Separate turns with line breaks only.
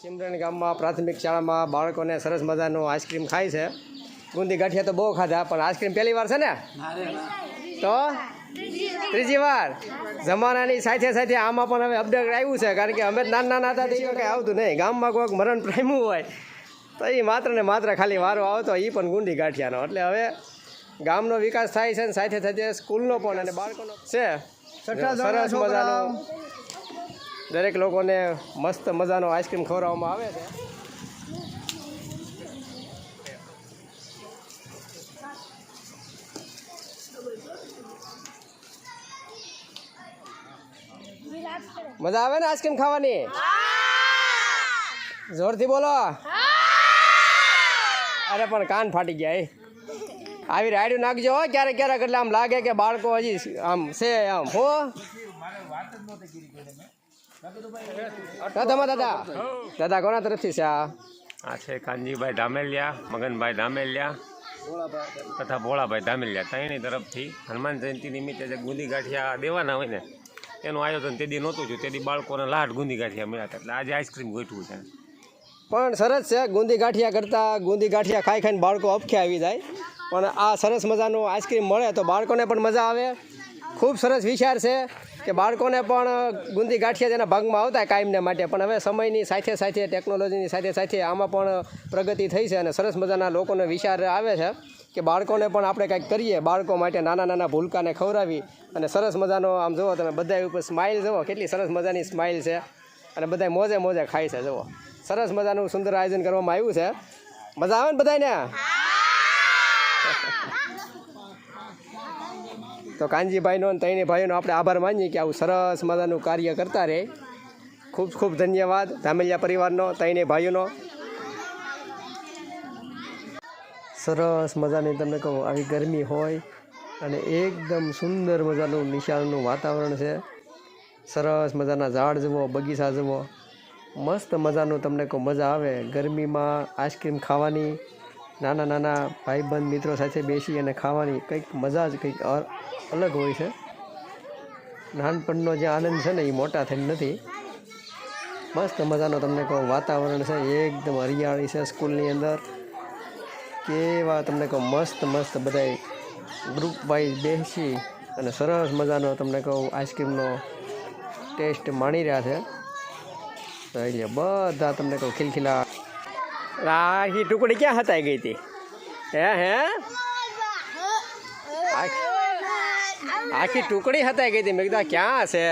સિમરણ ગામમાં પ્રાથમિક શાળામાં બાળકોને સરસ મજાનું આઈસ્ક્રીમ ખાય છે. ગુંદી ગાંઠિયા તો બહુ ખાધા, પણ આઈસ્ક્રીમ પહેલી વાર છે ને? તો ત્રીજી વાર. જમાનાની સાથે સાથે આમાં પણ હવે અપડેટ આવ્યું છે, કારણ કે અમે નાના હતા તો કંઈ આવતું નહીં. ગામમાં કોઈક મરણ પ્રેમું હોય તો એ માત્ર ને માત્ર ખાલી વારો આવતો, એ પણ ગુંદી ગાંઠિયાનો. એટલે હવે ગામનો વિકાસ થાય છે ને સાથે સાથે સ્કૂલનો પણ અને બાળકોનો છે સરસ મજાનો. દરેક લોકોને મસ્ત મજાનો આઈસ્ક્રીમ ખવડાવવામાં આવે છે. મજા આવે ને આઈસ્ક્રીમ ખાવાની? જોરથી બોલો. અરે પણ કાન ફાટી ગયા. આવી રાયડું નાખજો હો ક્યારેક ક્યારેક, એટલે આમ લાગે કે બાળકો હજી આમ છે આમ હો. દાદા કોના તરફથી છે
આ? છે કાનજીભાઈ ધામેલિયા, મગનભાઈ ધામેલિયા તથા ભોળાભાઈ ધામેલિયા, ત્રણેય તરફથી હનુમાન જયંતિ નિમિત્તે જે ગુંદી ગાંઠિયા દેવાના હોય ને એનું આયોજન તે દી નહોતું થયું. તે દી બાળકોને લાટ ગુંદી ગાંઠિયા મળ્યા હતા, એટલે આજે આઈસ્ક્રીમ ગોઠવું છે.
પણ સરસ છે. ગુંદી ગાંઠિયા કરતાં ગુંદી ગાંઠિયા ખાઈ ખાઈને બાળકો અપખે આવી જાય, પણ આ સરસ મજાનું આઈસ્ક્રીમ મળે તો બાળકોને પણ મજા આવે. ખૂબ સરસ વિચાર છે કે બાળકોને પણ ગુંદી ગાંઠિયા જેના ભાગમાં આવતા કાયમને માટે, પણ હવે સમયની સાથે સાથે ટેકનોલોજીની સાથે સાથે આમાં પણ પ્રગતિ થઈ છે અને સરસ મજાના લોકોનો વિચાર આવે છે કે બાળકોને પણ આપણે કંઈક કરીએ. બાળકો માટે નાના નાના ભૂલકાને ખવડાવી અને સરસ મજાનો આમ જુઓ તમે બધા ઉપર સ્માઇલ જુઓ, કેટલી સરસ મજાની સ્માઇલ છે અને બધા મોજે મોજે ખાય છે. જુઓ સરસ મજાનું સુંદર આયોજન કરવામાં આવ્યું છે. મજા આવે ને બધાને? તો કાનજીભાઈનો અને ત્રણેય ભાઈઓનો આપણે આભાર માનીએ કે આવું સરસ મજાનું કાર્ય કરતા રહે. ખૂબ ખૂબ ધન્યવાદ ધામેલિયા પરિવારનો, ત્રણેય ભાઈઓનો. સરસ મજાની તમને કહું આવી ગરમી હોય અને એકદમ સુંદર મજાનું નિશાળનું વાતાવરણ છે. સરસ મજાના ઝાડ જુઓ, બગીચા જુઓ, મસ્ત મજાનું તમને કહું મજા આવે ગરમીમાં આઈસ્ક્રીમ ખાવાની. નાના નાના ભાઈબંધ મિત્રો સાથે બેસી અને ખાવાની કંઈક મજા જ કંઈક અલગ હોય છે. નાનપણનો જે આનંદ છે ને એ મોટા થઈને નથી. મસ્ત મજાનો તમને કહું વાતાવરણ છે, એકદમ હરિયાળી છે. સ્કૂલની અંદર કેવા તમને કહું મસ્ત મસ્ત બધા ગ્રુપ વાઇઝ બેસી અને સરસ મજાનો તમને કહું આઈસ્ક્રીમનો ટેસ્ટ માણી રહ્યા છે. એટલે બધા તમને કહું ખિલખિલા. આખી ટુકડી ક્યાં હતાઈ ગઈ હતી? હે આખી ટુકડી હતાઈ ગઈ હતી. મેં કીધું ક્યાં છે?